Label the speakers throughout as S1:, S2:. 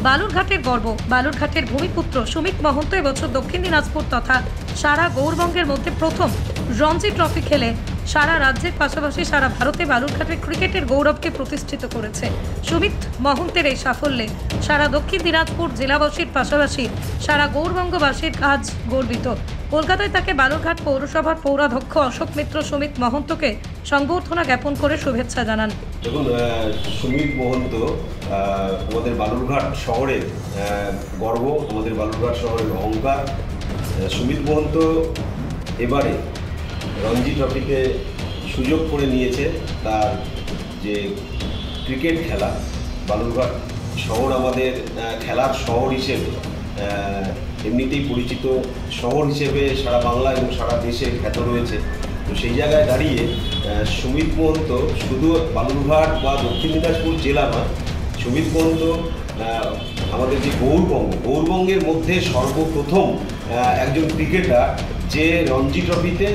S1: বালুরঘাটের গর্ব, বালুরঘাটের ভূমিপুত্র সুমিত মহন্ত এবছর দক্ষিণ দিনাজপুর তথা সারা গৌরবঙ্গের মধ্যে প্রথম রঞ্জি ট্রফি খেলে সারা রাজ্যের পাশাপাশি সারা ভারতে বালুরঘাটের ক্রিকেটের গৌরবকে প্রতিষ্ঠিত করেছে। সুমিত মহন্তের এই সাফল্যে সারা দক্ষিণ দিনাজপুর জেলাবাসীর পাশাপাশি সারা গৌরবঙ্গবাসীর আজ গর্বিত। কলকাতায় তাকে বালুরঘাট পৌরসভার পৌরাধ্যক্ষ অশোক মিত্র সুমিত মহন্তকে সংবর্ধনা জ্ঞাপন করে শুভেচ্ছা জানান।
S2: দেখুন, সুমিত মহন্ত আমাদের বালুরঘাট শহরের গর্ব, আমাদের বালুরঘাট শহরের অহংকার। সুমিত মহন্ত এবারে রঞ্জি ট্রফিতে সুযোগ করে নিয়েছে। তার যে ক্রিকেট খেলা, বালুরঘাট শহর আমাদের খেলার শহর হিসেবে এমনিতেই পরিচিত শহর হিসেবে সারা বাংলা এবং সারা দেশে খ্যাত রয়েছে। তো সেই জায়গায় দাঁড়িয়ে সুমিত মহন্ত শুধু বালুরঘাট বা দক্ষিণ দিনাজপুর জেলা নয়, সুমিত মহন্ত আমাদের যে গৌরবঙ্গের মধ্যে সর্বপ্রথম একজন ক্রিকেটার যে রঞ্জি ট্রফিতে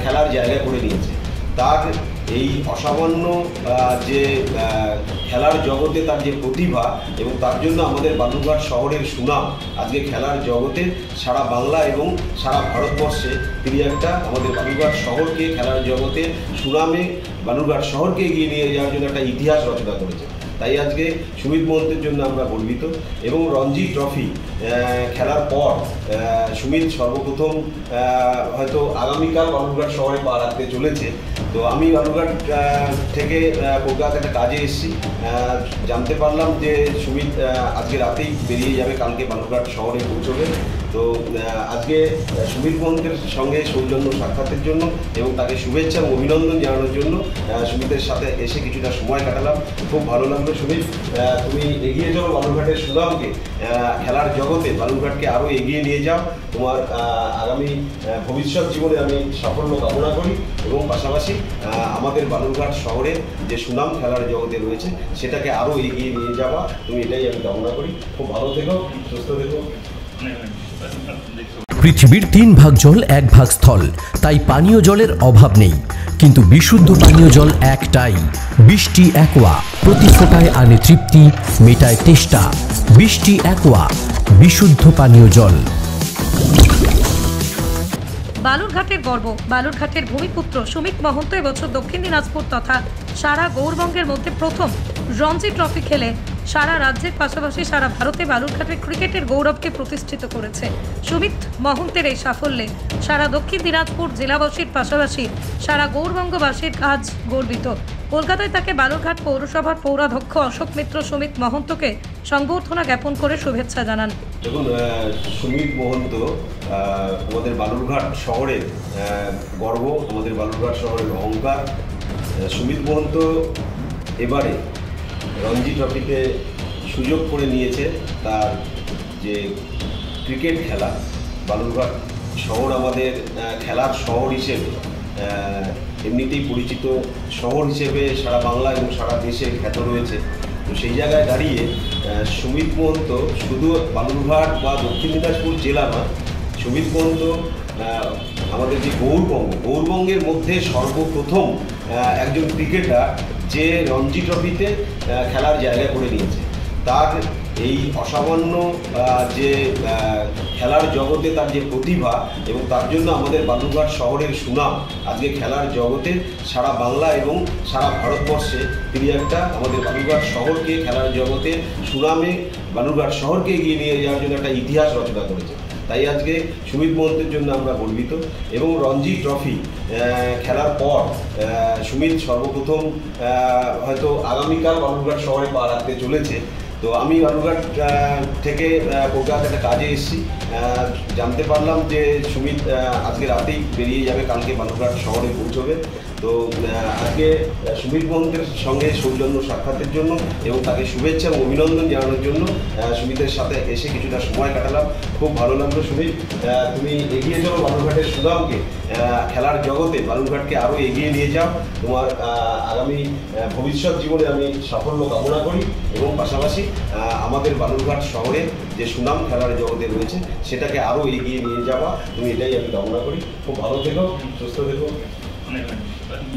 S2: খেলার জায়গা করে নিয়েছে। তার এই অসামান্য যে খেলার জগতে তার যে প্রতিভা এবং তার জন্য আমাদের বালুরঘাট শহরের সুনাম আজকে খেলার জগতে সারা বাংলা এবং সারা ভারতবর্ষে তিনি একটা আমাদের বালুরঘাট শহরকে খেলার জগতে সুনামে বালুরঘাট শহরকে এগিয়ে নিয়ে যাওয়ার জন্য একটা ইতিহাস রচনা করেছে। তাই আজকে সুমিত মহন্তের জন্য আমরা গর্বিত। এবং রঞ্জি ট্রফি খেলার পর সুমিত সর্বপ্রথম হয়তো আগামীকাল বালুরঘাট শহরে পা রাখতে চলেছে। তো আমি বালুরঘাট থেকে কলকাতাতে একটা কাজে এসেছি, জানতে পারলাম যে সুমিত আজকে রাতেই বেরিয়ে যাবে, কালকে বালুরঘাট শহরে পৌঁছবে। তো আজকে সুমিত মহন্তের সঙ্গে সৌজন্য সাক্ষাতের জন্য এবং তাকে শুভেচ্ছা এবং অভিনন্দন জানানোর জন্য সুমিতের সাথে এসে কিছুটা সময় কাটালাম। খুব ভালো লাগলো। সুমিত, তুমি এগিয়ে চলো বালুরঘাটের সুনামকে, খেলার জগতে বালুরঘাটকে আরও এগিয়ে নিয়ে যাও। তোমার আগামী ভবিষ্যৎ জীবনে আমি সাফল্য কামনা করি এবং পাশাপাশি আমাদের বালুরঘাট শহরের যে সুনাম খেলার জগতে রয়েছে সেটাকে আরও এগিয়ে নিয়ে যাওয়া, তুমি এটাই আমি কামনা করি। খুব ভালো থেকো, সুস্থ থেকো।
S3: পৃথিবীর 3 ভাগ জল 1 ভাগ স্থল, তাই পানীয় জলের অভাব নেই। কিন্তু বিশুদ্ধ পানীয় জল একটাই, বৃষ্টি অ্যাকোয়া। প্রতি ফোঁটায় আনে তৃপ্তি, মেটায় তেষ্টা। বৃষ্টি অ্যাকোয়া, বিশুদ্ধ পানীয় জল।
S1: বালুরঘাটের গর্ব, বালুরঘাটের ভূমিপুত্র সুমিত মহন্ত এবছর দক্ষিণ দিনাজপুর তথা সারা গৌরবঙ্গের মধ্যে প্রথম রঞ্জি ট্রফি খেলে সারা রাজ্যের পাশাপাশি সারা ভারতে বালুরঘাটের ক্রিকেটের গৌরবকে প্রতিষ্ঠিত করেছে। সুমিত মহন্তের এই সাফল্যে সারা দক্ষিণ দিনাজপুর জেলাবাসীর পাশাপাশি সারা গৌরবঙ্গবাসীর আজ গর্বিত। কলকাতায় তাকে বালুরঘাট পৌরসভার পৌরাধ্যক্ষ অশোক মিত্র সুমিত মহন্তকে সংবর্ধনা জ্ঞাপন করে শুভেচ্ছা জানান।
S2: দেখুন, সুমিত মহন্ত আমাদের বালুরঘাট শহরের গর্ব, আমাদের বালুরঘাট শহরের অহংকার। সুমিত মহন্ত এবারে রঞ্জি ট্রফিতে সুযোগ করে নিয়েছে। তার যে ক্রিকেট খেলা, বালুরঘাট শহর আমাদের খেলার শহর হিসেবে এমনিতেই পরিচিত শহর হিসেবে সারা বাংলা এবং সারা দেশে খ্যাত রয়েছে। তো সেই জায়গায় দাঁড়িয়ে সুমিত মহন্ত শুধু বালুরঘাট বা দক্ষিণ দিনাজপুর জেলা নয়, সুমিত মহন্ত আমাদের যে গৌরবঙ্গের মধ্যে সর্বপ্রথম একজন ক্রিকেটার যে রঞ্জি ট্রফিতে খেলার জায়গা করে নিয়েছে। তার এই অসামান্য যে খেলার জগতে তার যে প্রতিভা এবং তার জন্য আমাদের বালুরঘাট শহরের সুনাম আজকে খেলার জগতে সারা বাংলা এবং সারা ভারতবর্ষে তিনি একটা আমাদের বালুরঘাট শহরকে খেলার জগতে সুনামে বালুরঘাট শহরকে এগিয়ে নিয়ে যাওয়ার জন্য একটা ইতিহাস রচনা করেছে। তাই আজকে সুমিত মহন্তের জন্য আমরা গর্বিত। এবং রঞ্জি ট্রফি খেলার পর সুমিত সর্বপ্রথম হয়তো আগামীকাল বালুরঘাট শহরে পা রাখতে চলেছে। তো আমি বালুরঘাট থেকে কলকাতাতে একটা কাজে এসেছি, জানতে পারলাম যে সুমিত আজকে রাতেই বেরিয়ে যাবে, কালকে বালুরঘাট শহরে পৌঁছবে। তো আজকে সুমিত মহন্তের সঙ্গে সৌজন্য সাক্ষাতের জন্য এবং তাকে শুভেচ্ছা এবং অভিনন্দন জানানোর জন্য সুমিতের সাথে এসে কিছুটা সময় কাটালাম। খুব ভালো লাগলো। সুমিত, তুমি এগিয়ে চলো বালুরঘাটের সুনামকে, খেলার জগতে বালুরঘাটকে আরও এগিয়ে নিয়ে যাও। তোমার আগামী ভবিষ্যৎ জীবনে আমি সাফল্য কামনা করি এবং পাশাপাশি আমাদের বালুরঘাট শহরে যে সুনাম খেলার জগতে রয়েছে সেটাকে আরও এগিয়ে নিয়ে যাওয়া, তুমি এটাই আমি কামনা করি। খুব ভালো থেকো, সুস্থ থেকো।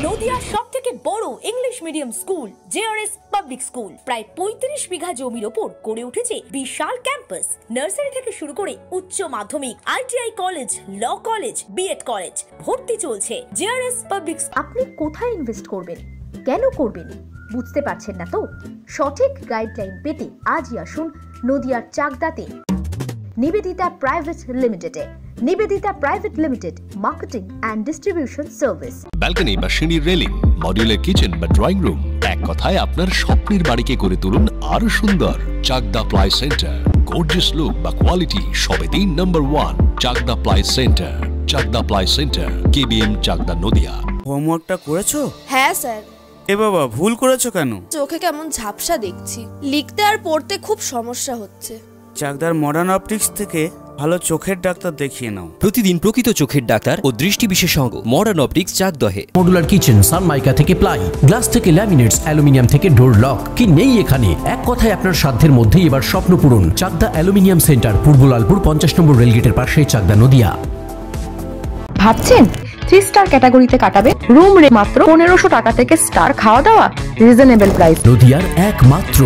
S4: নদিয়ার সবথেকে বড় English medium school JRS public school প্রায় ৩৫ বিঘা জমির ওপর গড়ে উঠেছে বিশাল ক্যাম্পাস। নার্সারি থেকে শুরু করে উচ্চ মাধ্যমিক, ITI college, law college, BEd college, ভর্তি চলছে জেআরএস পাবলিক।
S5: আপনি কোথায় ইনভেস্ট করবেন, কেন করবেন বুঝতে পারছেন না তো? সঠিক গাইডলাইন পেতে আজই আসুন নদিয়ার চাকদাতে নিবেদিতা প্রাইভেট লিমিটেডে। Nibedita private limited, marketing and distribution service.
S6: Balcony বা সিঁড়ির রেলিং, মডিউলার কিচেন বা ড্রয়িং রুম, এক কথায় আপনার স্বপ্নের বাড়িকে করে তুলুন আরো সুন্দর। Chakdah ply centre, gorgeous look বা কোয়ালিটি সবেতেই number 1। Chakdah ply centre, Chakdah ply centre, KBM, Chakdah, Nadia.
S7: হোমওয়ার্কটা করেছো?
S8: হ্যাঁ স্যার।
S7: এ বাবা, ভুল করেছো কেন?
S8: চোখে কেমন ঝাপসা দেখছি, লিখতে আর পড়তে খুব সমস্যা হচ্ছে।
S7: চাকদার মডার্ন অপটিক্স থেকে ভালো চোখের ডাক্তার দেখিয়ে নাও।
S9: প্রতিদিন প্রকৃত চোখের ডাক্তার ও দৃষ্টি বিশেষজ্ঞ মডার্ন অপটিক্স চাকদহে।
S3: মডুলার কিচেন, সানমাইকা থেকে প্লাই, গ্লাস থেকে ল্যামিনেটস, অ্যালুমিনিয়াম থেকে ডোর লক, কি নেই এখানে? এক কথায় আপনার সাধ্যের মধ্যেই এবার স্বপ্ন পূরণ। চাকদা অ্যালুমিনিয়াম সেন্টার, পূর্ব লালপুর 50 নম্বর রেলগেটের পাশে, চাকদা, নদিয়া।
S5: ভাবছেন 3 স্টার ক্যাটাগরিতে কাটাবে? রুম রে মাত্র 1500 টাকা থেকে স্টার, খাওয়া দাওয়া রিজনেবল প্রাইস।
S3: নদিয়ার একমাত্র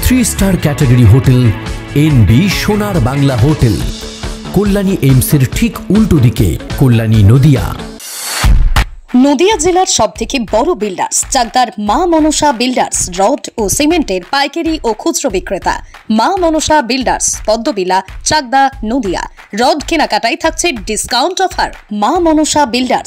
S3: 3 স্টার ক্যাটাগরি হোটেল এনবি সোনার বাংলা হোটেল, কল্যাণী এইমসের ঠিক উল্টো দিকে, কল্যাণী, নদিয়া।
S10: নদিয়া জেলার সবথেকে বড় বিল্ডার্স চাকদার মা মনসা বিল্ডার্স, রড ও সিমেন্টের পাইকারি ও খুচরো বিক্রেতা। মা মনসা বিল্ডার্স, পদ্মবিলা, চাকদা, নদিয়া। রড কেনাকাটায় থাকছে ডিসকাউন্ট অফার। মা মনসা বিল্ডার্স।